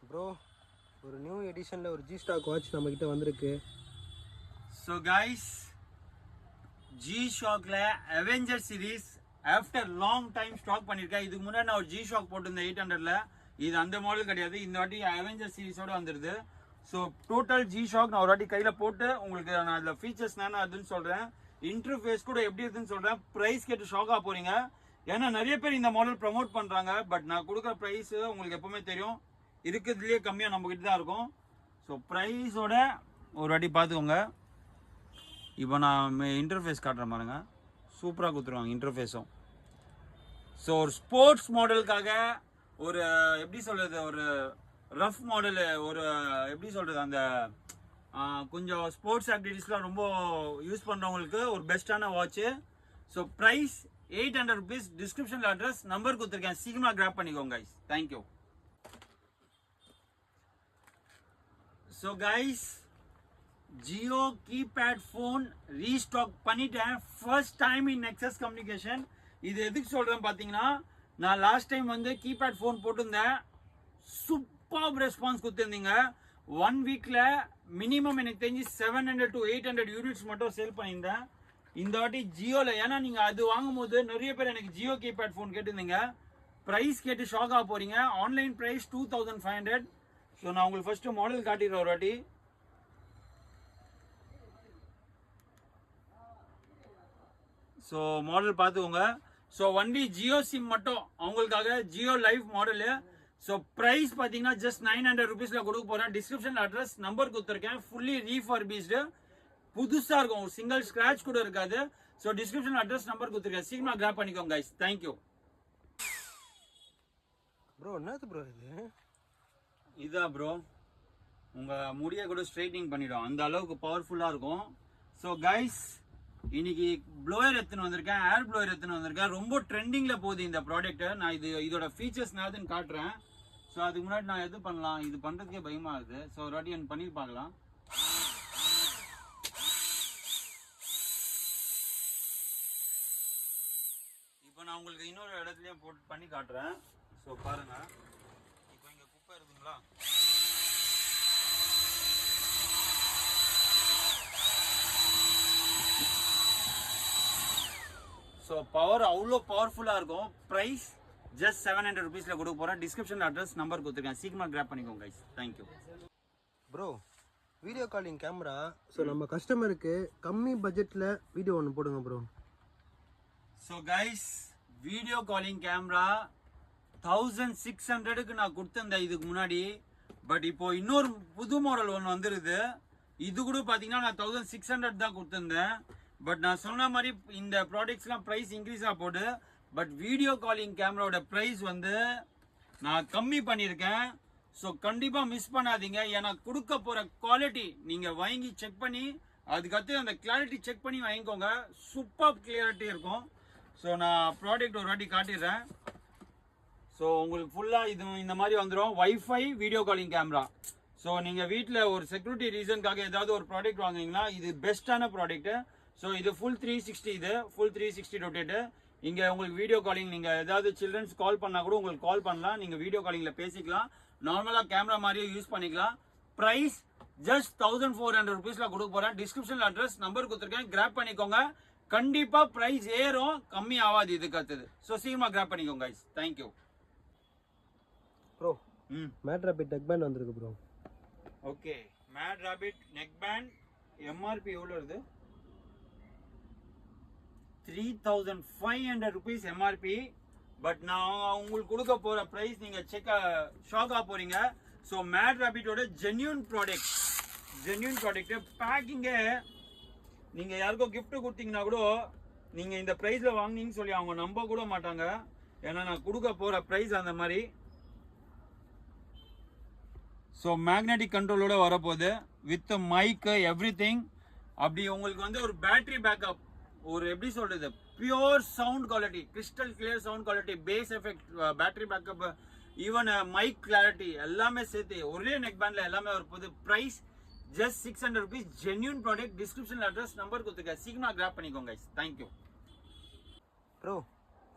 Bro ஒரு new எடிஷனில் ஒரு G-Shock watch நம்மக்கிட்ட வந்திருக்கு. ஸோ கைஸ், G-Shockல avenger series after long time stock பண்ணியிருக்கேன். இதுக்கு முன்னாடி நான் ஒரு G-Shock போட்டிருந்தேன் 800ல. இது அந்த மாடல் கிடையாது, இந்த வாட்டி அவெஞ்சர் சீரீஸோடு வந்துடுது. ஸோ டோட்டல் G-Shock நான் ஒரு வாட்டி கையில் போட்டு உங்களுக்கு நான் அதில் ஃபீச்சர்ஸ் என்னென்ன அதுன்னு சொல்கிறேன், இன்டர்ஃபேஸ் கூட எப்படி இருக்குன்னு சொல்கிறேன். ப்ரைஸ் கேட்டு ஷாக்காக போகிறீங்க. ஏன்னா நிறைய பேர் இந்த மாடல் ப்ரமோட் பண்ணுறாங்க. பட் நான் கொடுக்குற ப்ரைஸ் உங்களுக்கு எப்பவுமே தெரியும், இருக்கிறதுலேயே கம்மியாக நம்மக்கிட்ட தான் இருக்கும். ஸோ ப்ரைஸோட ஒரு வாட்டி பார்த்துக்கோங்க. இப்போ நான் இன்டர்ஃபேஸ் காட்டுறேன் பாருங்க, சூப்பராக கொடுத்துருவாங்க இன்டர்ஃபேஸும். ஸோ ஒரு ஸ்போர்ட்ஸ் மாடலுக்காக ஒரு எப்படி சொல்கிறது, ஒரு ரஃப் மாடலு, ஒரு எப்படி சொல்கிறது, அந்த கொஞ்சம் ஸ்போர்ட்ஸ் ஆக்டிவிட்டீஸ்லாம் ரொம்ப யூஸ் பண்ணுறவங்களுக்கு ஒரு பெஸ்ட்டான வாட்ச்சு. So price 800 rupees. டிஸ்கிரிப்ஷனில் அட்ரஸ் நம்பர் கொடுத்துருக்கேன், சீக்கிரமாக கிராப் பண்ணிக்கோங்க guys. Thank you. So guys, Jio keypad phone restock பண்ணிட்டேன், first time in Nexus communication. இது எதுக்கு சொல்கிறேன் பார்த்தீங்கன்னா, நான் லாஸ்ட் டைம் வந்து கீபேட் ஃபோன் போட்டிருந்தேன், சூப்பர் ரெஸ்பான்ஸ் கொடுத்துருந்தீங்க. 1 வீக்கில் மினிமம் எனக்கு தெரிஞ்சு 700 to 800 யூனிட்ஸ் மட்டும் சேல் பண்ணியிருந்தேன். இந்த வாட்டி ஜியோவில், ஏன்னா நீங்கள் அது வாங்கும்போது நிறைய பேர் எனக்கு ஜியோ கீபேட் ஃபோன் கேட்டிருந்தீங்க. ப்ரைஸ் கேட்டு ஷாக் ஆக போகிறீங்க. Online price 2500. ஸோ நான் உங்களுக்கு ஃபர்ஸ்ட்டு மாடல் காட்டிடுறேன் ஒரு வாட்டி. ஸோ மாடல் பார்த்துக்கோங்க. ஸோ ஒன்லி ஜியோ சிம் மட்டும் அவங்களுக்காக Jio life model. So price பார்த்தீங்கன்னா ஜஸ்ட் 900 rupeesல கொடுக்க போகிறேன். டிஸ்கிரிப்ஷன் அட்ரஸ் நம்பர் கொடுத்துருக்கேன். ஃபுல்லி ரீஃபர்பிஷ்டு, புதுசாக இருக்கும், ஒரு சிங்கிள் ஸ்க்ராட்ச் கூட இருக்காது. ஸோ டிஸ்கிரிப்ஷன் அட்ரஸ் நம்பர் கொடுத்துருக்கேன், சீக்கிரமாக கிராப் பண்ணிக்கோங்க கைஸ். தேங்க்யூ. ப்ரோ என்னது ப்ரோ இது? இதான் ப்ரோ, உங்கள் முடியை கூட ஸ்ட்ரைட்னிங் பண்ணிடும், அந்த அளவுக்கு பவர்ஃபுல்லாக இருக்கும். ஸோ கைஸ், இன்னைக்கு ப்ளோயர் எடுத்துன்னு வந்திருக்கேன், ஏர் ப்ளோயர் எடுத்துன்னு வந்திருக்கேன். ரொம்ப ட்ரெண்டிங்கில் போகுது இந்த ப்ராடக்ட்டு. நான் இதோட ஃபீச்சர்ஸ் நான் எதுன்னு காட்டுறேன். ஸோ அதுக்கு முன்னாடி நான் எது பண்ணலாம், இது பண்ணுறதுக்கே பயமாக இருக்குது. ஸோ ஒரு வாட்டி எனக்கு பண்ணி பார்க்கலாம். இப்போ நான் உங்களுக்கு இன்னொரு இடத்துலையும் போட்டு பண்ணி காட்டுறேன். ஸோ பாருங்கள், இப்போ இங்கே குப்பை இருக்குங்களா, ஸோ பவர் அவ்வளோ பவர்ஃபுல்லாக இருக்கும். ப்ரைஸ் ஜஸ்ட் 700 rupeesல கொடுக்க போகிறேன். டிஸ்கிரிப்ஷன் அட்ரஸ் நம்பர் கொடுத்துருக்கேன், சீக்கிரமாக கிராப் பண்ணிக்கோங்க guys. Thank you. Bro video calling camera, so நம்ம கஸ்டமருக்கு கம்மி பட்ஜெட்டில் வீடியோ ஒன்று போடுங்க bro. So guys, video calling camera 1600க்கு நான் கொடுத்துருந்தேன் இதுக்கு முன்னாடி. பட் இப்போ இன்னொரு புது மாடல் ஒன்று வந்துருது. இது கூட பார்த்தீங்கன்னா நான் 1600 தான் கொடுத்துருந்தேன். பட் நான் சொன்ன மாதிரி இந்த ப்ராடக்ட்ஸ்லாம் ப்ரைஸ் இன்க்ரீஸ் ஆக போகுது. பட் வீடியோ காலிங் கேமராவோட ப்ரைஸ் வந்து நான் கம்மி பண்ணியிருக்கேன். ஸோ கண்டிப்பாக மிஸ் பண்ணாதீங்க. ஏன்னா கொடுக்க போகிற குவாலிட்டி நீங்கள் வாங்கி செக் பண்ணி, அதுக்கடுத்து அந்த கிளாரிட்டி செக் பண்ணி வாங்கிக்கோங்க. சூப்பர் கிளியரிட்டி இருக்கும். ஸோ நான் ப்ராடக்ட் ஒரு வாட்டி காட்டிடுறேன். ஸோ உங்களுக்கு ஃபுல்லாக இது இந்த மாதிரி வந்துடும், wifi video calling camera. So நீங்கள் வீட்டில் ஒரு செக்யூரிட்டி ரீசனுக்காக ஏதாவது ஒரு ப்ராடக்ட் வாங்குனீங்கன்னா இது பெஸ்ட்டான ப்ராடக்ட்டு. ஸோ இது ஃபுல் 360, இது ஃபுல் 360 ரொட்டேட்டு. இங்கே உங்களுக்கு வீடியோ காலிங், நீங்கள் ஏதாவது சில்ட்ரன்ஸ் கால் பண்ணால் கூட உங்களுக்கு கால் பண்ணலாம், நீங்கள் வீடியோ காலிங்கில் பேசிக்கலாம், நார்மலாக கேமரா மாதிரியே யூஸ் பண்ணிக்கலாம். ப்ரைஸ் ஜஸ்ட் 1400 rupeesல கொடுக்க போகிறேன். டிஸ்கிரிப்ஷனில் அட்ரஸ் நம்பர் கொடுத்துருக்கேன், கிராப் பண்ணிக்கோங்க. கண்டிப்பாக ப்ரைஸ் ஏறும், கம்மி ஆகாது இதுக்கு அடுத்தது. ஸோ சீக்கிரமாக கிராப் பண்ணிக்கோங்க guys. Thank you. Bro mad rabbit neck band வந்திருக்கு bro. Okay, mad rabbit neck band MRP எவ்வளோ வருது? 3500 rupees எம்ஆர்பி. பட் நான் உங்களுக்கு கொடுக்க போகிற ப்ரைஸ் நீங்கள் ஷாக் ஆக போகிறீங்க. ஸோ மேட் ராபிட்டோட ஜென்யூன் ப்ராடக்ட்டு. பேக்கிங்கே நீங்கள் யாருக்கோ gift கொடுத்தீங்கன்னா கூட நீங்கள் இந்த ப்ரைஸில் வாங்கினீங்கன்னு சொல்லி அவங்க நம்ப கூட மாட்டாங்க. ஏன்னா நான் கொடுக்க போகிற ப்ரைஸ் அந்த மாதிரி. ஸோ மேக்னெட்டிக் கண்ட்ரோலோட வரப்போகுது, வித் மைக்கு எவ்ரிதிங். அப்படி உங்களுக்கு வந்து ஒரு பேட்டரி பேக்கப், ஒரு எப்படி சொல்கிறது, pure sound quality, crystal clear sound quality, bass effect, battery backup, even mic clarity எல்லாமே சேர்த்து ஒரே நெக் பேண்டில் எல்லாமே வரப்போகுது. Price just 600 rupees. Genuine product. Description address number கொடுத்துருக்கேன், சீக்கிரமாக கிராப் பண்ணிக்கோங்க கைஸ். தேங்க்யூ. ப்ரோ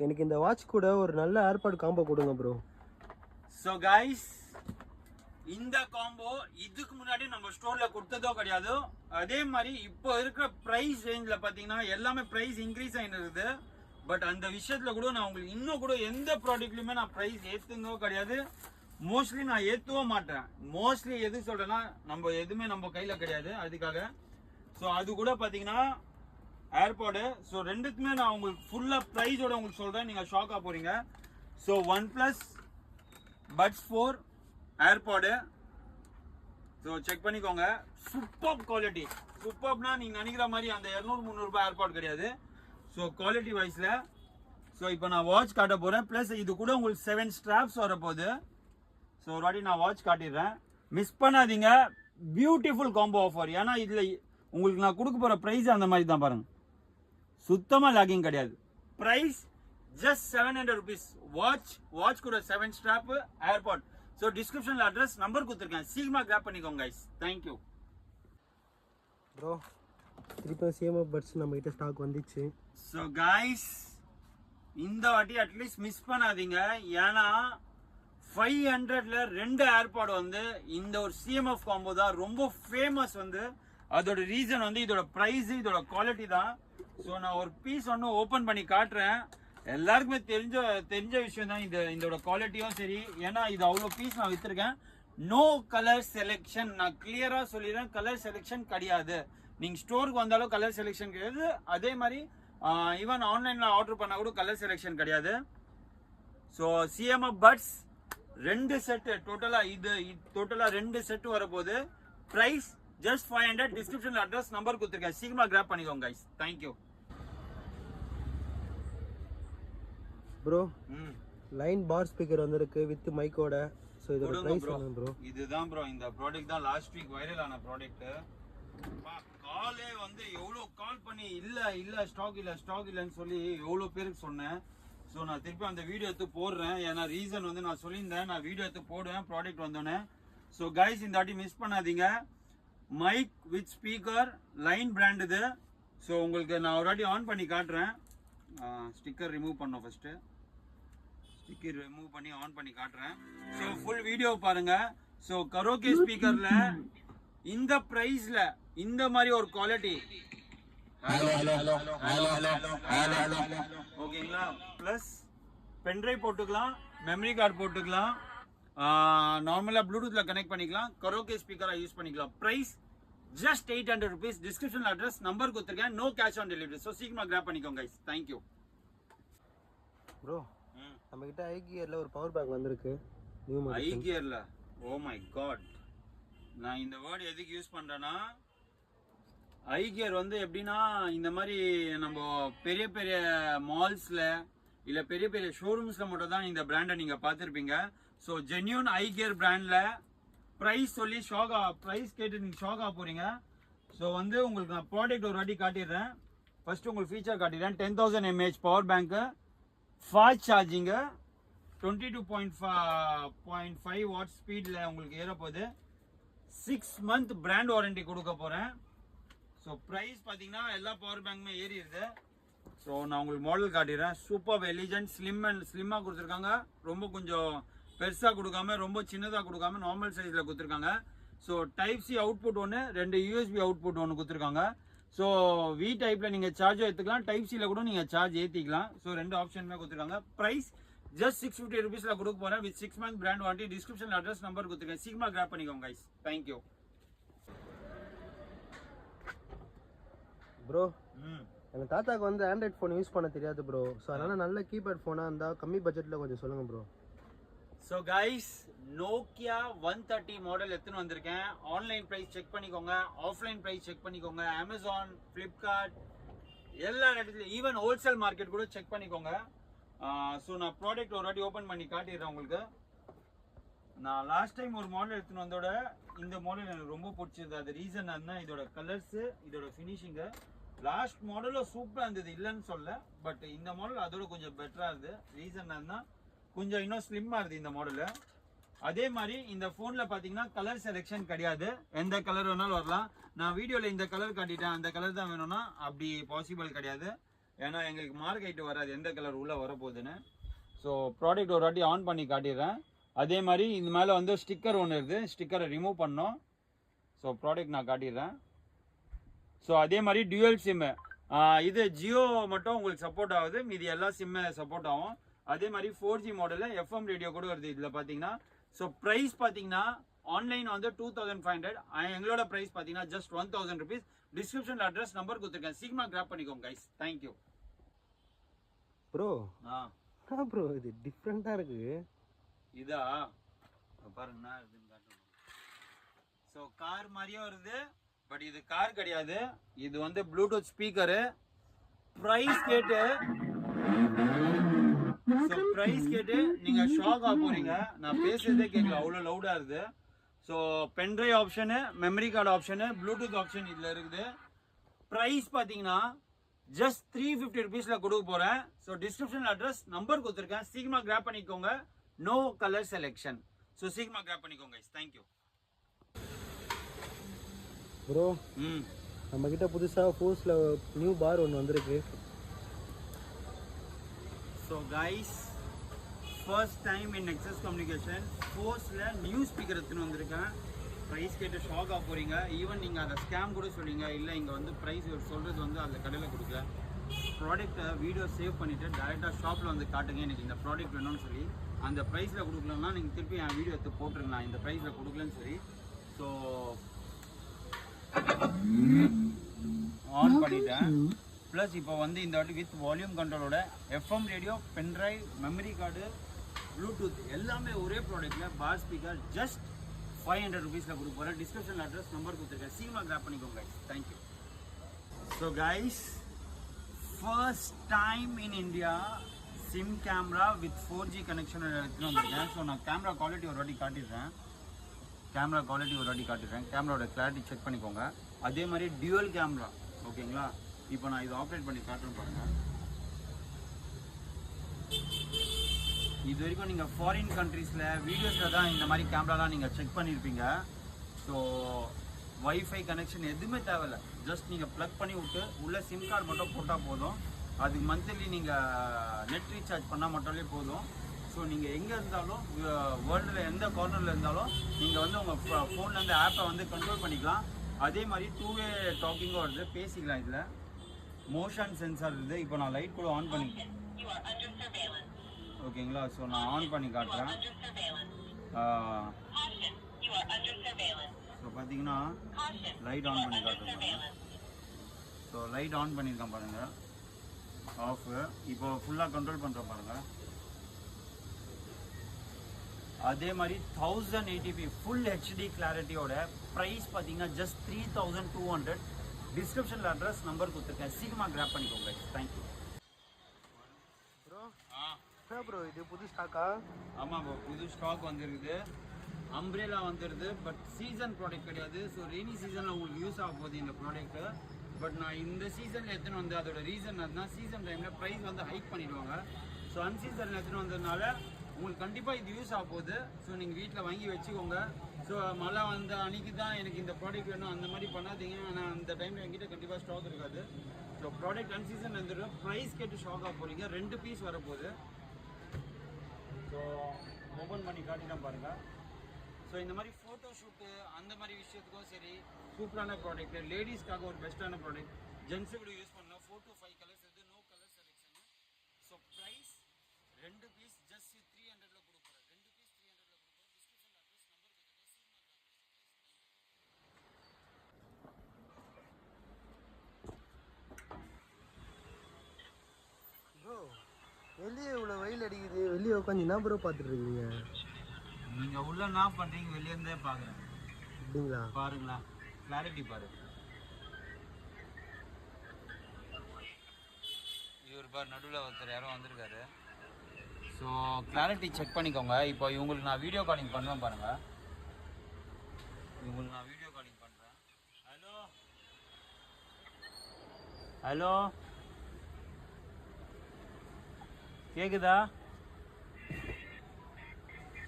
எனக்கு இந்த வாட்ச் கூட ஒரு நல்ல ஏர்பாட் காம்போ கொடுங்க ப்ரோ. ஸோ கைஸ், இந்த காம்போ இதுக்கு முன்னாடி நம்ம ஸ்டோர்ல கொடுத்ததோ கிடையாது. அதே மாதிரி இப்போ இருக்கிற பிரைஸ் ரேஞ்சில் பார்த்தீங்கன்னா எல்லாமே பிரைஸ் இன்க்ரீஸ் ஆகிட்டு இருக்குது. பட் அந்த விஷயத்துல கூட நான் உங்களுக்கு இன்னும் கூட எந்த ப்ராடக்ட்லையுமே நான் பிரைஸ் ஏற்றுனதோ கிடையாது. மோஸ்ட்லி நான் ஏற்றவும் மாட்டேன். மோஸ்ட்லி எது சொல்றேன்னா நம்ம எதுவுமே நம்ம கையில் கிடையாது அதுக்காக. ஸோ அது கூட பார்த்தீங்கன்னா ஏர்பாடு. ஸோ ரெண்டுக்குமே நான் உங்களுக்கு ஃபுல்லாக ப்ரைஸோட உங்களுக்கு சொல்கிறேன், நீங்கள் ஷாக்காக போகிறீங்க. So OnePlus Buds 4 airpod. So check பண்ணிக்கோங்க. Super quality. சூப்பர்னா நீங்கள் நினைக்கிற மாதிரி அந்த 200-300 ரூபாய் ஏர்பாட் கிடையாது. ஸோ குவாலிட்டி வைஸில். ஸோ இப்போ நான் வாட்ச் காட்ட போகிறேன். ப்ளஸ் இது கூட உங்களுக்கு 7 ஸ்ட்ராப்ஸ் வரப்போகுது. ஸோ ஒரு வாட்டி நான் வாட்ச் காட்டிடுறேன், மிஸ் பண்ணாதீங்க. Beautiful combo offer. ஏன்னா இதில் உங்களுக்கு நான் கொடுக்க போகிற ப்ரைஸ் அந்த மாதிரி தான் பாருங்கள். சுத்தமாக லாகிங் கிடையாது. Price just 700 rupees. வாட்ச் கூட 7 ஸ்ட்ராப் ஏர்பாட். ஸோ டிஸ்கிரிப்ஷனில் அட்ரஸ் நம்பர் கொடுத்துருக்கேன், சீக்கிரமாக கிராப் பண்ணிக்கோங்க கைஸ். Thank you bro. திருப்பி CMF பட்ஸ் நம்ம கிட்ட ஸ்டாக் வந்துச்சு. ஸோ கைஸ் இந்த வாட்டி அட்லீஸ்ட் மிஸ் பண்ணாதீங்க. ஏன்னா 500ல 2 ஏர்பாட் வந்து இந்த ஒரு CMF காம்போ தான் ரொம்ப ஃபேமஸ். வந்து அதோட ரீசன் வந்து இதோட ப்ரைஸ், இதோட குவாலிட்டி தான். ஸோ நான் ஒரு பீஸ் ஒன்று ஓப்பன் பண்ணி காட்டுறேன். எல்லாருக்குமே தெரிஞ்ச விஷயம் தான் இதோட குவாலிட்டியும் சரி. ஏன்னா இது அவ்வளோ பீஸ் நான் விற்றுருக்கேன். No colour selection. நான் கிளியராக சொல்லிடுறேன், கலர் செலெக்ஷன் கிடையாது. நீங்கள் ஸ்டோருக்கு வந்தாலும் கலர் செலெக்ஷன் கிடையாது. அதே மாதிரி ஈவன் ஆன்லைனில் ஆர்டர் பண்ணால் கூட கலர் செலெக்ஷன் கிடையாது. ஸோ CMF பட்ஸ் 2 செட்டு டோட்டலாக டோட்டலாக 2 செட்டு வரப்போகுது. Price just 500. டிஸ்கிரிப்ஷனில் அட்ரஸ் நம்பர் கொடுத்துருக்கேன், சீக்கிரமாக கிராப் பண்ணிக்கோங்க guys. Thank you bro. Line bar speaker வந்திருக்கு வித் மைக்கோட. ஸோ இதோட பிரைஸ் என்ன ப்ரோ? இதுதான் ப்ரோ. இந்த ப்ராடக்ட் தான் லாஸ்ட் வீக் வைரல் ஆன ப்ராடக்ட். காலே வந்து எவ்வளோ கால் பண்ணி இல்லை ஸ்டாக் இல்லைன்னு சொல்லி எவ்வளோ பேருக்கு சொன்னேன். ஸோ நான் திருப்பி அந்த வீடியோ எடுத்து போடுறேன். ஏன்னா ரீசன் வந்து நான் சொல்லியிருந்தேன், நான் வீடியோ எடுத்து போடுவேன் ப்ராடக்ட் வந்தோடனே. ஸோ கைஸ் இந்த வாட்டி மிஸ் பண்ணாதீங்க. Mic with speaker line brand இது. ஸோ உங்களுக்கு நான் ஒரு வாட்டி ஆன் பண்ணி காட்டுறேன். ஸ்டிக்கர் ரிமூவ் பண்ணோம் ஃபர்ஸ்ட். ஸ்டிக்கர் ரிமூவ் பண்ணி ஆன் பண்ணி காட்டுறேன். ஸோ ஃபுல் வீடியோ பாருங்க. ஸோ கரோகே ஸ்பீக்கர்ல இந்த பிரைஸ்ல இந்த மாதிரி ஒரு குவாலிட்டி ஓகேங்களா. பிளஸ் பென்ட்ரைவ் போட்டுக்கலாம், மெமரி கார்டு போட்டுக்கலாம், நார்மலா ப்ளூடூத்ல கனெக்ட் பண்ணிக்கலாம், கரோகே ஸ்பீக்கரா யூஸ் பண்ணிக்கலாம். Price just 800 rupees. Description address number கொடுத்துருக்கேன். No cash on delivery. So சீக்கிரமா கிராப் பண்ணிக்கோங்க கைஸ். Thank you bro. நம்ம கிட்ட ஐ கியர்ல ஒரு பவர் பேங்க் வந்திருக்கு. நியூ மாடல் ஐ கியர்ல. Oh my god. நான் இந்த வேர்ட் எதுக்கு யூஸ் பண்றேன்னா, ஐ கியர் வந்து எப்படின்னா இந்த மாதிரி நம்ம பெரிய பெரிய மால்ஸ்ல இல்ல பெரிய பெரிய ஷோரூம்ஸ்ல மட்டும் தான் இந்த பிராண்டை நீங்க பார்த்துருப்பீங்க. ஸோ ஜென்யூன் ஐ கியர் பிராண்ட்ல ப்ரைஸ் சொல்லி ப்ரைஸ் கேட்டு நீங்க ஷாக் ஆக போறீங்க. ஸோ வந்து உங்களுக்கு நான் ப்ராடக்ட் ஒரு வாட்டி காட்டிடுறேன். ஃபர்ஸ்ட் உங்களுக்கு ஃபீச்சர் காட்டிடுறேன். 10,000 mAh power bank, fast charging, 22.5 watt ஸ்பீடில் உங்களுக்கு ஏறப்போகுது. 6 month பிராண்ட் வாரண்டி கொடுக்க போகிறேன். ஸோ ப்ரைஸ் பார்த்தீங்கன்னா எல்லா பவர் பேங்க்குமே ஏறிடுது. ஸோ நான் உங்களுக்கு மாடல் காட்டிடுறேன். சூப்பர் எலிஜென்ட் ஸ்லிம்மாக கொடுத்துருக்காங்க. ரொம்ப கொஞ்சம் பெருசாக கொடுக்காம ரொம்ப சின்னதாக கொடுக்காம நார்மல் சைஸில் கொடுத்துருக்காங்க. ஸோ டைப் சி அவுட்புட் ஒன்று, 2 USB அவுட்புட் ஒன்று கொடுத்துருக்காங்க. ஸோ வி டைப்பில் நீங்கள் சார்ஜ் எடுத்துக்கலாம், டைப் சியில் கூட நீங்கள் சார்ஜ் ஏற்றிக்கலாம். ஸோ 2 ஆப்ஷனுமே கொடுத்துருக்காங்க. ப்ரைஸ் ஜஸ்ட் 650 rupeesல கொடுக்க போகிறேன் வித் 6 month பிராண்ட் வாரண்டி. டிஸ்கிரிப்ஷனில் அட்ரஸ் நம்பர் கொடுத்துருக்கேன், சீக்கிரமாக கிராப் பண்ணிக்கோங்க கைஸ். Thank you bro. எங்கள் தாத்தாக்கு வந்து ஆண்ட்ராய்ட் ஃபோன் யூஸ் பண்ண தெரியாது ப்ரோ. ஸோ அதனால் நல்ல கீபேட் ஃபோனாக இருந்தால் கம்மி பட்ஜெட்டில் கொஞ்சம் சொல்லுங்கள் bro. So guys Nokia 130 model எடுத்துன்னு வந்திருக்கேன். ஆன்லைன் ப்ரைஸ் செக் பண்ணிக்கோங்க, ஆஃப்லைன் ப்ரைஸ் செக் பண்ணிக்கோங்க. அமேசான், ஃப்ளிப்கார்ட் எல்லா இடத்துலையும், ஈவன் ஹோல்சேல் மார்க்கெட் கூட செக் பண்ணிக்கோங்க. ஸோ நான் ப்ராடக்ட் ஒரு வாட்டி ஓப்பன் பண்ணி காட்டிடுறேன் உங்களுக்கு. நான் லாஸ்ட் டைம் ஒரு மாடல் எடுத்துன்னு வந்தோட இந்த மாடல் எனக்கு ரொம்ப பிடிச்சிருந்தது. அது ரீசன் என்ன, இதோட கலர்ஸு, இதோட ஃபினிஷிங்கு. லாஸ்ட் மாடலும் சூப்பராக இருந்தது, இல்லைன்னு சொல்ல. பட் இந்த மாடல் அதோட கொஞ்சம் பெட்டராக இருந்தது. ரீசன் என்ன, கொஞ்சம் இன்னும் ஸ்லிம்மாக இருக்குது இந்த மாடலு. அதே மாதிரி இந்த ஃபோனில் பார்த்தீங்கன்னா கலர் செலெக்ஷன் கிடையாது. எந்த கலர் வேணாலும் வரலாம். நான் வீடியோவில் இந்த கலர் காட்டிட்டேன், அந்த கலர் தான் வேணும்னா அப்படி பாசிபிள் கிடையாது. ஏன்னா எங்களுக்கு மார்க் ஆகிட்டு வராது எந்த கலர் உள்ளே வரப்போகுதுன்னு. ஸோ ப்ராடக்ட் ஒரு வாட்டி ஆன் பண்ணி காட்டிடுறேன். அதே மாதிரி இந்த மேலே வந்து ஸ்டிக்கர் ஒன்று இருக்குது, ஸ்டிக்கரை ரிமூவ் பண்ணோம். ஸோ ப்ராடக்ட் நான் காட்டிடுறேன். ஸோ அதே மாதிரி டியூவல் சிம்மு, இது ஜியோ மட்டும் உங்களுக்கு சப்போர்ட் ஆகுது, மீதி எல்லா சிம்மு சப்போர்ட் ஆகும். அதே மாதிரி 4G மாடலில் FM ரேடியோ கூட வருது இதில் பார்த்தீங்கன்னா. ஸோ ப்ரைஸ் பார்த்தீங்கன்னா ஆன்லைன் வந்து 2500, எங்களோட ப்ரைஸ் பார்த்தீங்கன்னா ஜஸ்ட் 1000 rupees. டிஸ்கிரிப்ஷனில் அட்ரஸ் நம்பர் கொடுத்துருக்கேன், சீக்கிரமாக கிராப் பண்ணிக்கோங்க கைஸ். Thank you bro. ப்ரோ இது டிஃப்ரெண்ட்டாக இருக்குது. இதா பாருங்கண்ணா, இதுன்னு காட்டுங்க. ஸோ கார் மாதிரியே வருது, பட் இது கார் கிடையாது, இது வந்து ப்ளூடூத் ஸ்பீக்கரு. ப்ரைஸ் கேட்டு நீங்க ஷாக் ஆக போறீங்க. நான் பேசுறதே கேட்கல, அவ்வளோ லவுடா இருக்குது. So pen drive option, memory card option, Bluetooth option இதில் இருக்குது. ப்ரைஸ் பார்த்தீங்கன்னா ஜஸ்ட் 350 rupeesல கொடுக்க போறேன். ஸோ டிஸ்கிரிப்ஷன் அட்ரஸ் நம்பர் கொடுத்துருக்கேன், சீக்கிரமா கிராப் பண்ணிக்கோங்க. No colour selection. ஸோ சீக்கிரமா கிராப் பண்ணிக்கோங்க கைஸ். Thank you bro. நம்ம கிட்ட புதுசாக ஃபோர்ஸில் நியூ பார் ஒன்று வந்திருக்கு. So guys, first time in Nexus communication ஃபோர்ஸில் நியூ ஸ்பீக்கர் எடுத்துன்னு வந்திருக்கேன். ப்ரைஸ் கேட்டு ஷாக் ஆக போகிறீங்க. ஈவன் நீங்கள் அதை ஸ்கேம் கூட சொல்லிங்க, இல்லை இங்கே வந்து ப்ரைஸ் சொல்கிறது வந்து அதில் கடையில் கொடுக்கல. ப்ராடக்ட்டை வீடியோ சேவ் பண்ணிவிட்டு டேரெக்டாக ஷாப்பில் வந்து காட்டுங்க, எனக்கு இந்த ப்ராடக்ட் வேணும்னு சொல்லி. அந்த ப்ரைஸில் கொடுக்கலன்னா நீங்கள் திருப்பி என் வீடியோ எடுத்து போட்டுருங்க, நான் இந்த ப்ரைஸில் கொடுக்கலன்னு சொல்லி. ஸோ ஆன் பண்ணிட்டேன். ப்ளஸ் இப்போ வந்து இந்த வாட்டி வித் வால்யூம் கண்ட்ரோலோட FM radio, pendrive, memory card, Bluetooth எல்லாமே ஒரே ப்ராடக்ட்டில் பார் ஸ்பீக்கர் ஜஸ்ட் 500 rupeesல கொடுக்க போகிறேன். டிஸ்கிரிப்ஷன் அட்ரஸ் நம்பர் கொடுத்துருக்கேன், சீக்கிரமாக கிராப் பண்ணிக்கோங்க guys. Thank you. So guys, first time in India sim camera with 4G connection எடுத்துன்னு வந்திருக்கேன். ஸோ நான் கேமரா குவாலிட்டி ஒரு வாட்டி காட்டிடுறேன். கேமராவோட கிளாரிட்டி செக் பண்ணிக்கோங்க. அதே மாதிரி டியூவல் கேமரா, ஓகேங்களா? இப்போ நான் இதை ஆப்ரேட் பண்ணி காட்டுறேன் பாருங்கள். இது வரைக்கும் நீங்கள் ஃபாரின் கண்ட்ரீஸில் வீடியோஸில் தான் இந்த மாதிரி கேமராலாம் நீங்கள் செக் பண்ணியிருப்பீங்க. ஸோ வைஃபை கனெக்ஷன் எதுவுமே தேவையில்லை, ஜஸ்ட் நீங்கள் ப்ளக் பண்ணி விட்டு உள்ளே சிம் கார்டு மட்டும் போட்டால் போதும். அதுக்கு மந்த்லி நீங்கள் நெட் ரீசார்ஜ் பண்ணால் மட்டுமே போதும். ஸோ நீங்கள் எங்கே இருந்தாலும், வேர்ல்டில் எந்த கார்னரில் இருந்தாலும் நீங்கள் வந்து உங்கள் ஃபோன்லேருந்து ஆப்பை வந்து கண்ட்ரோல் பண்ணிக்கலாம். அதே மாதிரி 2-way டாக்கிங்கும் வருது, பேசிக்கலாம். இதில் மோஷன் சென்சார் இருக்குது. இப்போ நான் லைட் கூட ஆன் பண்ணி, ஓகேங்களா? ஸோ நான் ஆன் பண்ணி காட்டுறேன். ஸோ பார்த்தீங்கன்னா லைட் ஆன் பண்ணி காட்டுறேன். ஸோ லைட் ஆன் பண்ணியிருக்கேன் பாருங்கள், ஆஃப். இப்போ ஃபுல்லாக கண்ட்ரோல் பண்ணுறேன் பாருங்கள். அதே மாதிரி 1080p ஃபுல் HD கிளாரிட்டியோட ப்ரைஸ் பார்த்தீங்கன்னா ஜஸ்ட் 3200. டிஸ்கிரிப்ஷனில் அட்ரஸ் நம்பர் கொடுத்துருக்கேன், சீக்கிரமாக கிராப் பண்ணிக்கோங்க. Thank you bro. இது புது ஸ்டாக்கா? ஆமாம் ப்ரோ, புது ஸ்டாக் வந்துருக்குது. அம்ப்ரேலா வந்துடுது, பட் சீசன் ப்ராடக்ட் கிடையாது. ஸோ ரெய்னி சீசனில் உங்களுக்கு யூஸ் ஆக போகுது இந்த ப்ராடக்ட்டு. பட் நான் இந்த சீசனில் எடுத்துன்னு வந்து அதோட ரீசன் அதுனா, சீசன் டைமில் ப்ரைஸ் வந்து ஹைக் பண்ணிடுவாங்க. ஸோ அன்சீசனில் எடுத்துன்னு வந்ததுனால உங்களுக்கு கண்டிப்பாக இது யூஸ் ஆக போகுது. ஸோ நீங்கள் வீட்டில் வாங்கி வச்சுக்கோங்க. ஸோ மழை வந்த அன்றைக்கி தான் எனக்கு இந்த ப்ராடக்ட் வேணும் அந்த மாதிரி பண்ணாதீங்க. ஆனால் அந்த டைமில் என்கிட்ட கண்டிப்பாக ஸ்டாக் இருக்காது. ஸோ ப்ராடக்ட் அன்சீசன் வந்துடும். ப்ரைஸ் கேட்டு ஷாக் ஆக போகிறீங்க. 2 பீஸ் வரப்போகுது. ஸோ ஓப்பன் பண்ணி காட்டிதான் பாருங்கள். ஸோ இந்த மாதிரி ஃபோட்டோ ஷூட்டு அந்த மாதிரி விஷயத்துக்கும் சரி, சூப்பரான ப்ராடக்ட். லேடிஸ்க்காக ஒரு பெஸ்ட்டான ப்ராடக்ட். ஜென்ஸு கூட யூஸ் பண்ணலாம். 4 to 5 கலர்ஸ் இருக்குது, no colour selection. So price 2 piece just 300ல கொடுக்குறேன். 2 பீஸ் 300ல கொடுக்குறேன். ப்ரோ வெளியே இவ்வளோ வெயில் அடிக்குது, வெளியே உட்காந்து என்ன ப்ரோ பார்த்துட்டு இருக்கீங்க? நீங்கள் உள்ள என்ன பண்ணுறீங்க, வெளியேருந்தே பார்க்குறேன். அப்படிங்களா? பாருங்களா, கிளாரிட்டி பாருங்க. இவர் பாரு, நடுவில் ஒருத்தர் யாரும் வந்திருக்காரு. ஸோ கிளாரிட்டி செக் பண்ணிக்கோங்க. இப்போ இவங்களுக்கு நான் வீடியோ காலிங் பண்ணுவேன் பாருங்கள். இவங்களுக்கு நான் வீடியோ காலிங் பண்ணுறேன். ஹலோ ஹலோ, கேக்குதா?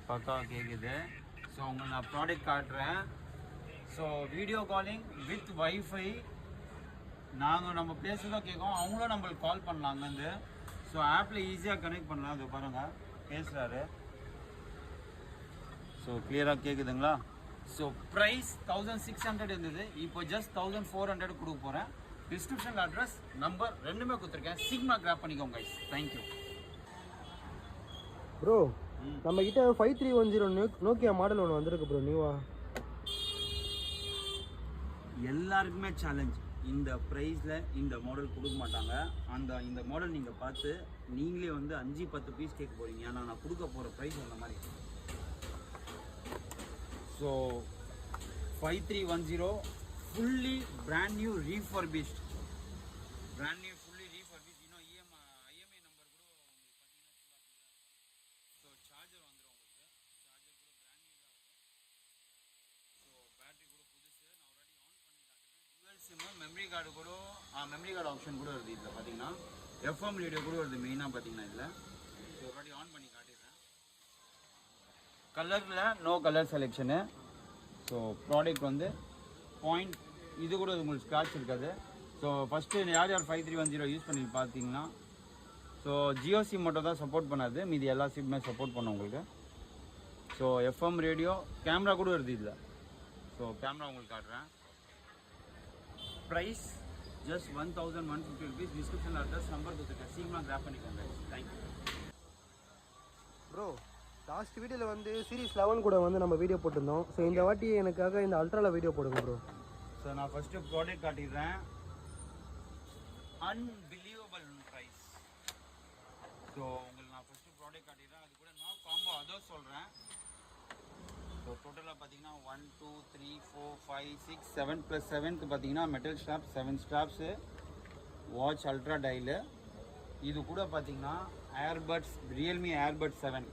பக்கா கேக்குது. ஸோ உங்களுக்கு நான் ப்ராடக்ட் காட்டுறேன். So video calling with wifi. நம்ம பேசுகிறதோ கேட்கும், அவங்களும் நம்மளுக்கு கால் பண்ணலாம் அங்கேருந்து. ஸோ ஆப்பில் ஈஸியாக கனெக்ட் பண்ணலாம். அது பாருங்கள், பேசுகிறாரு. ஸோ கிளியராக கேட்குதுங்களா? ஸோ ப்ரைஸ் 1600 இருந்தது, இப்போ ஜஸ்ட் 1400 கொடுக்க போகிறேன். டிஸ்கிரிப்ஷனில் அட்ரஸ் நம்பர் ரெண்டுமே கொடுத்துருக்கேன். சீக்கிரமாக கிராப் பண்ணிக்கோங்க கைஸ். Thank you bro. நம்ம கிட்ட 5310 நோக்கியா மாடல் ஒன்று வந்திருக்கு ப்ரோ, நியூவா. எல்லாருக்குமே சேலஞ்ச், இந்த ப்ரைஸில் இந்த மாடல் கொடுக்க மாட்டாங்க. இந்த மாடல் நீங்கள் பார்த்து நீங்களே வந்து 5-10 பீஸ் கேட்க போகிறீங்க. ஏன்னா நான் கொடுக்க போகிற ப்ரைஸ் அந்த மாதிரி. So 5310 fully brand new refurbished, fully refurbished. இன்னும் IMI நம்பர் கூட உங்களுக்கு பார்த்தீங்கன்னா. ஸோ சார்ஜர் வந்துடும் உங்களுக்கு. சார்ஜர் கூட பிராண்ட் நியூ தான் இருக்கும். ஸோ பேட்டரி கூட புதுசு. நான் ஆல்ரெடி ஆன் பண்ணி காட்டுறேன். டுவெல் சிம்மு, மெமரி கார்டு கூட மெமரி கார்டு ஆப்ஷன் கூட வருது இதில் பார்த்தீங்கன்னா. FM ரேடியோ கூட வருது மெயினாக பார்த்தீங்கன்னா இதில். ஸோ ஆல்ரெடி ஆன் பண்ணி காட்டிடுறேன். கலரில் no colour selection. So product வந்து பாயிண்ட் இது கூட உங்களுக்கு ஸ்க்ராட்ச் இருக்காது. ஸோ ஃபஸ்ட்டு யார் 5310 யூஸ் பண்ணி பார்த்தீங்கன்னா, ஸோ ஜியோ சிம் மட்டும் தான் சப்போர்ட் பண்ணாது, மீதி எல்லா சிம்மே சப்போர்ட் பண்ண உங்களுக்கு. ஸோ FM ரேடியோ, கேமரா கூட வருது இதில். ஸோ கேமரா உங்களுக்கு காட்டுறேன். Price just 1150 rupees. டிஸ்கிரிப்ஷனில் அட்ரஸ் நம்பர் கொடுத்துருக்கேன். சீக்கிரமாக கிராப் பண்ணிக்கோங்க. Thank you bro. லாஸ்ட் வீடியோவில் வந்து சீரிஸ் 11 கூட வந்து நம்ம வீடியோ போட்டிருந்தோம். ஸோ இந்த வாட்டி எனக்காக இந்த அல்ட்ராவில் வீடியோ போடுங்க ப்ரோ. ஸோ நான் ஃபஸ்ட்டு ப்ராடக்ட் காட்டிடுறேன். Unbelievable price. ஸோ உங்களுக்கு நான் ஃபஸ்ட்டு ப்ராடக்ட் காட்டிடுறேன். அது கூட நான் காம்போ அதுவும் சொல்கிறேன். ஸோ டோட்டலாக பார்த்தீங்கன்னா 1 2 3 4 5 6 7 + 7க்கு பார்த்தீங்கன்னா metal strap 7 straps, watch ultra dial. இது கூட பார்த்தீங்கன்னா earbuds, Realme earbuds 7.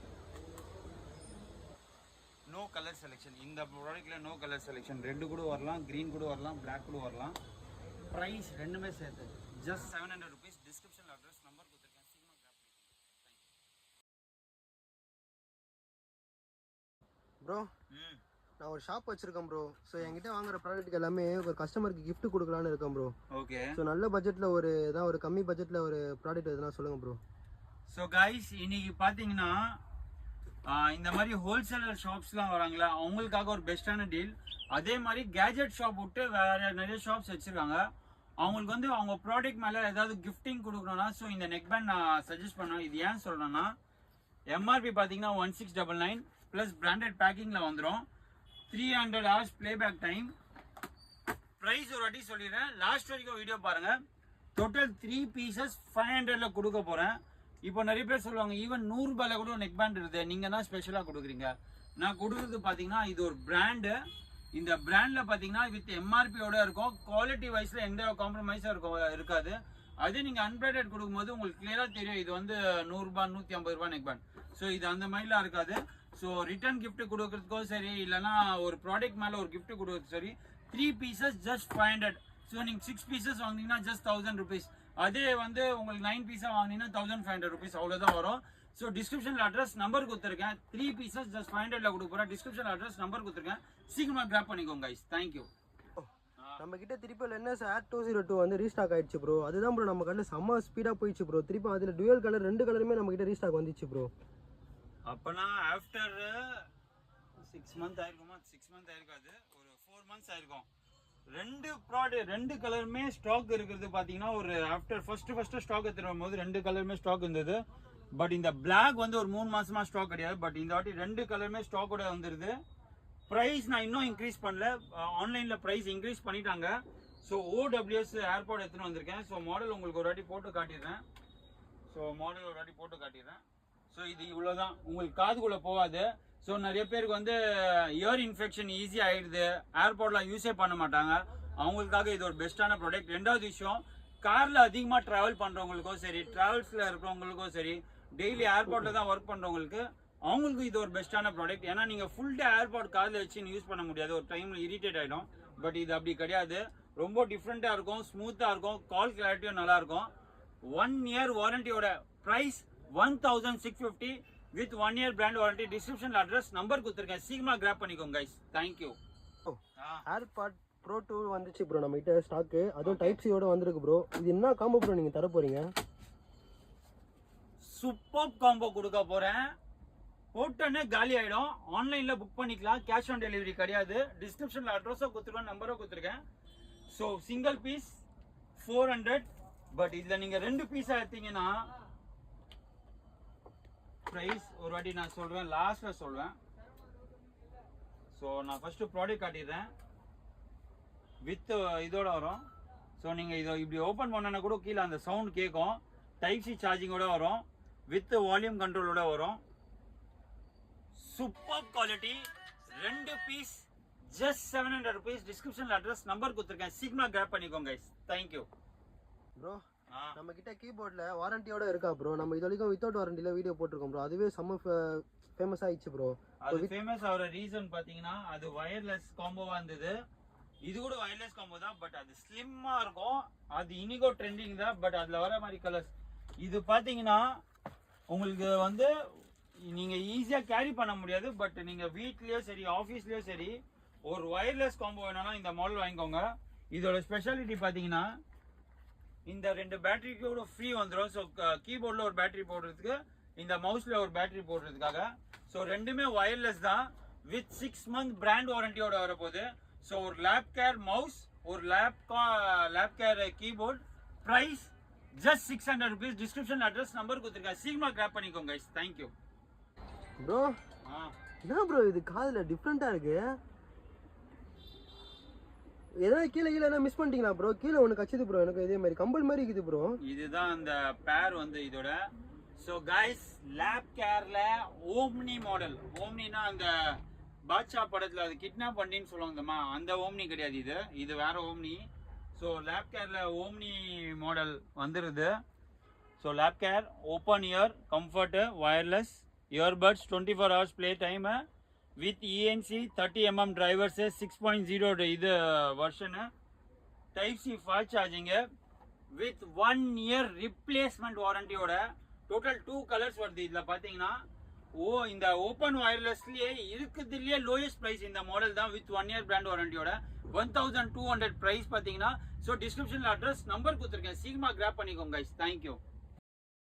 No colour selection. இந்த ப்ராடக்ட்டில் நோ கலர் செலெக்ஷன். ரெட்டு கூட வரலாம், க்ரீன் கூட வரலாம், பிளாக் கூட வரலாம். ப்ரைஸ் ரெண்டுமே சேர்த்து ஜஸ்ட் 700 ருபீஸ். டிஸ்கிரிப்ஷனில் அட்ரஸ் நம்பர் கொடுத்துருக்கேன். சீக்கிரம் கிராப் பண்ணிக்கோங்க. ப்ரோ, நான் ஒரு ஷாப் வச்சிருக்கேன் ப்ரோ. ஸோ என்கிட்ட வாங்குற ப்ராடக்ட்டுக்கு எல்லாமே ஒரு கஸ்டமருக்கு gift கொடுக்கலான்னு இருக்கேன் ப்ரோ. ஓகே. ஸோ நல்ல பட்ஜெட்டில் ஒரு கம்மி பட்ஜெட்டில் ஒரு ப்ராடக்ட் எதுனா சொல்லுங்கள் ப்ரோ. ஸோ கைஸ், இன்னைக்கு பார்த்தீங்கன்னா இந்த மாதிரி ஹோல்சேலர் ஷாப்ஸ்லாம் வராங்களா, அவங்களுக்காக ஒரு பெஸ்ட்டான டீல். அதே மாதிரி கேஜெட் ஷாப் விட்டு வேறு நிறைய ஷாப்ஸ் வச்சுருக்காங்க. அவங்களுக்கு வந்து அவங்க ப்ராடக்ட் மேலே ஏதாவது கிஃப்டிங் கொடுக்கணும்னா, ஸோ இந்த நெக் பேண்ட் நான் சஜஸ்ட் பண்ணேன். இது ஏன் சொல்கிறேன்னா, MRP பார்த்தீங்கன்னா 1699 ப்ளஸ் பிராண்டட் பேக்கிங்கில் வந்துடும். 300 hours playback டைம். ப்ரைஸ் ஒரு வாட்டி சொல்லிடுறேன், லாஸ்ட் வரைக்கும் வீடியோ பாருங்கள். டோட்டல் 3 பீசஸ் 500ல கொடுக்க போகிறேன். இப்போ நிறைய பேர் சொல்லுவாங்க ஈவன் 100 ரூபாயில கூட நெக் பேண்ட் இருக்குது, நீங்கள் தான் ஸ்பெஷலாக கொடுக்குறீங்க. நான் கொடுக்குறது பார்த்தீங்கன்னா இது ஒரு பிராண்டு. இந்த பிராண்டில் பார்த்தீங்கன்னா வித் MRPயோட இருக்கும். குவாலிட்டி வைஸில் எந்த காம்ப்ரமைஸும் இருக்காது. அதே நீங்கள் அன்பிராண்டட் கொடுக்கும்போது உங்களுக்கு கிளியராக தெரியும் இது வந்து 100 ரூபா 150 ரூபா நெக் பேண்ட். ஸோ இது அந்த மாதிரிலாம் இருக்காது. ஸோ ரிட்டர்ன் கிஃப்ட் கொடுக்குறதுக்கோ சரி, இல்லைனா ஒரு ப்ராடக்ட் மேலே ஒரு கிஃப்ட் கொடுக்குறது சரி, 3 பீசஸ் ஜஸ்ட் 500. ஸோ நீங்கள் 6 பீசஸ் வாங்கினீங்கன்னா ஜஸ்ட் 1000 ருபீஸ். அதே வந்து உங்களுக்கு 9 பீஸாக வாங்கினீங்கன்னா 1500 ருபீஸ், அவ்வளோதான் வரும். ஸோ டிஸ்கிரிப்ஷனில் அட்ரஸ் நம்பர் கொடுத்துருக்கேன். 3 பீசஸ் ஜஸ்ட் 500ல கொடுக்க போகிறேன். டிஸ்கிரிப்ஷனில் அட்ரஸ் நம்பர் கொடுத்துருக்கேன். சீக்கிரமாக கிராப் பண்ணிக்கோங்க கைஸ். தேங்க்யூ. நம்ம கிட்ட திருப்பி LNS Air 202 வந்து ரீஸ்டாக் ஆயிடுச்சு ப்ரோ. அதுதான் ப்ரோ நம்ம கடையில் செம்ம ஸ்பீடாக போயிடுச்சு ப்ரோ. திருப்பி அதில் டுவல் கலர் 2 கலருமே நம்ம கிட்ட ரீஸ்டாக் வந்துச்சு ப்ரோ. அப்போனா ஆஃப்டர் 6 மந்த் ஆயிருக்குமா? 6 மந்த் ஆயிருக்காது, ஒரு 4 மந்த்ஸ் ஆயிருக்கும். ரெண்டு கலருமே ஸ்டாக் இருக்கிறது பார்த்தீங்கன்னா ஒரு ஆஃப்டர் ஃபர்ஸ்ட் ஸ்டாக் எடுத்துட்டு வரும்போது 2 கலருமே ஸ்டாக் இருந்தது. பட் இந்த பிளாக் வந்து ஒரு 3 மாசமா ஸ்டாக் கிடையாது. பட் இந்த வாட்டி 2 கலருமே ஸ்டாக்கோட வந்துருது. ப்ரைஸ் நான் இன்னும் இன்க்ரீஸ் பண்ணல, ஆன்லைனில் ப்ரைஸ் இன்க்ரீஸ் பண்ணிட்டாங்க. ஸோ OWS ஏர்பாட் எடுத்துன்னு வந்திருக்கேன். ஸோ மாடல் உங்களுக்கு ஒரு வாட்டி போட்டு காட்டிடுறேன். ஸோ இது இவ்வளோதான், உங்களுக்கு காதுக்குள்ளே போகாது. ஸோ நிறைய பேருக்கு வந்து இயர் இன்ஃபெக்ஷன் ஈஸி ஆகிடுது, ஏர்போர்ட்லாம் யூஸே பண்ண மாட்டாங்க. அவங்களுக்காக இது ஒரு பெஸ்ட்டான ப்ராடக்ட். ரெண்டாவது விஷயம், காரில் அதிகமாக ட்ராவல் பண்ணுறவங்களுக்கோ சரி, ட்ராவல்ஸில் இருக்கிறவங்களுக்கோ சரி, டெய்லி ஏர்போர்ட்டில் தான் ஒர்க் பண்ணுறவங்களுக்கு அவங்களுக்கு இது ஒரு பெஸ்ட்டான ப்ராடக்ட். ஏன்னா நீங்கள் ஃபுல் டே ஏர்போர்ட் காதில் வச்சு யூஸ் பண்ண முடியாது, ஒரு டைமில் இரிட்டேட் ஆகிடும். பட் இது அப்படி கிடையாது, ரொம்ப டிஃப்ரெண்ட்டாக இருக்கும், ஸ்மூத்தாக இருக்கும், கால் கிளாரிட்டியும் நல்லாயிருக்கும். 1 year வாரண்டியோட price 1650 with 1 year brand warranty. Description address number கொடுத்துருக்கேன், சீக்கிரமாக கிராப் பண்ணிக்கோங்க கைஸ். தேங்க்யூ. ஏர்பாட் ப்ரோ 2 வந்துச்சு ப்ரோ நம்ம கிட்ட ஸ்டாக்கு, அதுவும் டைப் சியோட வந்திருக்கு ப்ரோ. இது என்ன காம்போ ப்ரோ நீங்கள் தர போறீங்க? சூப்பர் காம்போ கொடுக்க போகிறேன். போட்டோன்னே காலி ஆயிடும். ஆன்லைன்ல புக் பண்ணிக்கலாம், கேஷ் ஆன் டெலிவரி கிடையாது. டிஸ்கிரிப்ஷன்ல அட்ரஸோ கொடுத்துருக்கேன், நம்பரோ கொடுத்துருக்கேன். So single piece 400. பட் இதுல நீங்க 2 பீஸா எடுத்தீங்கன்னா பிரைஸ் ஒரு வாட்டி நான் சொல்றேன், லாஸ்ட்ல சொல்வேன். ஸோ நான் ஃபர்ஸ்ட் ப்ராடக்ட் காட்டிடுறேன். வித் இதோட வரும். ஸோ நீங்கள் இதை இப்படி ஓப்பன் பண்ணனா கூட கீழே அந்த சவுண்ட் கேட்கும். டைப் சி சார்ஜிங்கோட வரும், வித் வால்யூம் கண்ட்ரோலோட வரும். Super quality. 2 piece just 700 rupees. டிஸ்கிரிப்ஷன்ல அட்ரஸ் நம்பர் கொடுத்துருக்கேன், சீக்கிரமா கிராப் பண்ணிக்கோங்க கைஸ். Thank you bro. நம்ம கிட்ட கீபோர்ட்ல வாரண்டியோட இருக்கா ப்ரோ? நம்ம இது வரைக்கும் வித்தவுட் வாரண்டில வீடியோ போட்டிருக்கோம் ப்ரோ. அதுவே செம்ம ஃபேமஸ் ஆயிடுச்சு ப்ரோ. அது ஃபேமஸ் ஆகிற ரீசன் பார்த்தீங்கன்னா அது வயர்லெஸ் காம்போவா இருந்தது. இது கூட வயர்லெஸ் காம்போ தான், பட் அது ஸ்லிம்மா இருக்கும். அது இனிகோ ட்ரெண்டிங் தான், பட் அதுல வர மாதிரி கலர்ஸ். இது பார்த்தீங்கன்னா உங்களுக்கு வந்து நீங்க ஈஸியா கேரி பண்ண முடியாது. பட் நீங்க வீட்லயோ சரி ஆஃபீஸ்லயோ சரி ஒரு வயர்லெஸ் காம்போ வேணாலும் இந்த மாடல் வாங்கிக்கோங்க. இதோட ஸ்பெஷாலிட்டி பார்த்தீங்கன்னா இந்த 2 பேட்டரி கூட ஃப்ரீ வந்துடும். ஸோ கீபோர்டில் ஒரு பேட்டரி போடுறதுக்கு, இந்த மவுஸ்ல ஒரு பேட்டரி போடுறதுக்காக. ஸோ ரெண்டுமே வயர்லெஸ் தான், வித் 6 month பிராண்ட் வாரண்டியோட வரப்போகுது. ஸோ ஒரு லேப் கேர் மவுஸ், ஒரு Lapcare keyboard. Price just 600 rupees. Description address number கொடுத்துருக்கேன், சீக்கிரமா கிராப் பண்ணிக்கோங்க கைஸ். Thank you bro. என்ன ப்ரோ இது காதுல டிஃப்ரெண்டா இருக்கு? ஏதாவது கீழே என்ன மிஸ் பண்ணிட்டீங்களா ப்ரோ? கீழே ஒன்று கச்சிது ப்ரோ, எனக்கு இதே மாதிரி கம்பல் மாதிரி இருக்குது ப்ரோ. இதுதான் அந்த பேர் வந்து இதோட. ஸோ கைஸ், லேப் கேர்ல ஓம்னி மாடல். ஓம்னினா அந்த பாட்ஷா படத்துல அது கிட்னாப் பண்ணின்னு சொல்லுவாங்கம்மா, அந்த ஓம்னி கிடையாது இது. இது வேற ஓம்னி. ஸோ லேப் கேர்ல ஓம்னி மாடல் வந்துருது. So Lapcare open ear comfort wireless earbuds 24 hours play time with ENC 30mm drivers 6.0 இது version. Type C fast charging with 1 year replacement வாரண்டியோட. டோட்டல் 2 கலர்ஸ் வருது இதில் பார்த்தீங்கன்னா. இந்த ஓப்பன் வயர்லெஸ்லயே இருக்குதுலயே லோயஸ்ட் பிரைஸ் இந்த மாடல் தான், வித் 1 year பிராண்ட் வாரண்டியோட. 1200 பிரைஸ் பார்த்தீங்கன்னா. ஸோ டிஸ்கிரிப்ஷன்ல அட்ரஸ் நம்பர் கொடுத்துருக்கேன், சீக்கிரமா கிராப் பண்ணிக்கோங்க கைஸ். தேங்க்யூ.